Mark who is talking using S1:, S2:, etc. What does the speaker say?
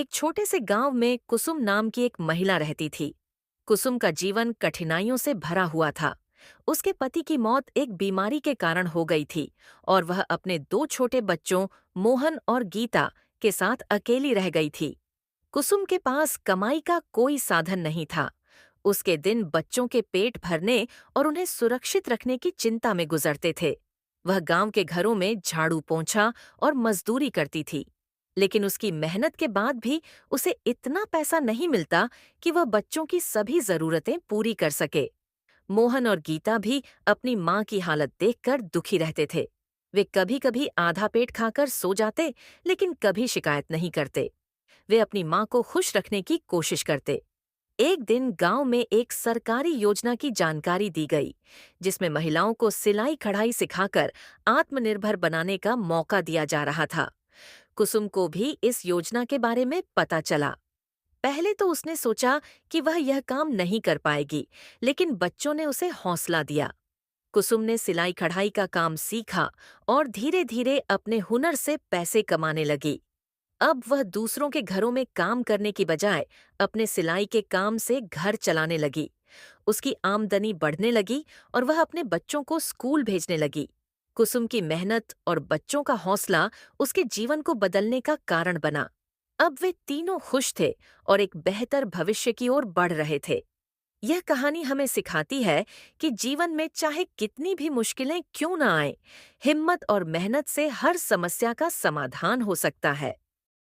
S1: एक छोटे से गांव में कुसुम नाम की एक महिला रहती थी। कुसुम का जीवन कठिनाइयों से भरा हुआ था। उसके पति की मौत एक बीमारी के कारण हो गई थी और वह अपने दो छोटे बच्चों मोहन और गीता के साथ अकेली रह गई थी। कुसुम के पास कमाई का कोई साधन नहीं था। उसके दिन बच्चों के पेट भरने और उन्हें सुरक्षित रखने की चिंता में गुजरते थे। वह गांव के घरों में झाड़ू पोंछा और मजदूरी करती थी, लेकिन उसकी मेहनत के बाद भी उसे इतना पैसा नहीं मिलता कि वह बच्चों की सभी जरूरतें पूरी कर सके। मोहन और गीता भी अपनी माँ की हालत देखकर दुखी रहते थे। वे कभी कभी आधा पेट खाकर सो जाते, लेकिन कभी शिकायत नहीं करते। वे अपनी माँ को खुश रखने की कोशिश करते। एक दिन गांव में एक सरकारी योजना की जानकारी दी गई, जिसमें महिलाओं को सिलाई कढ़ाई सिखाकर आत्मनिर्भर बनाने का मौका दिया जा रहा था। कुसुम को भी इस योजना के बारे में पता चला। पहले तो उसने सोचा कि वह यह काम नहीं कर पाएगी, लेकिन बच्चों ने उसे हौसला दिया। कुसुम ने सिलाई कढ़ाई का काम सीखा और धीरे धीरे अपने हुनर से पैसे कमाने लगी। अब वह दूसरों के घरों में काम करने की बजाय अपने सिलाई के काम से घर चलाने लगी। उसकी आमदनी बढ़ने लगी और वह अपने बच्चों को स्कूल भेजने लगी। कुसुम की मेहनत और बच्चों का हौसला उसके जीवन को बदलने का कारण बना। अब वे तीनों खुश थे और एक बेहतर भविष्य की ओर बढ़ रहे थे। यह कहानी हमें सिखाती है कि जीवन में चाहे कितनी भी मुश्किलें क्यों न आए, हिम्मत और मेहनत से हर समस्या का समाधान हो सकता है।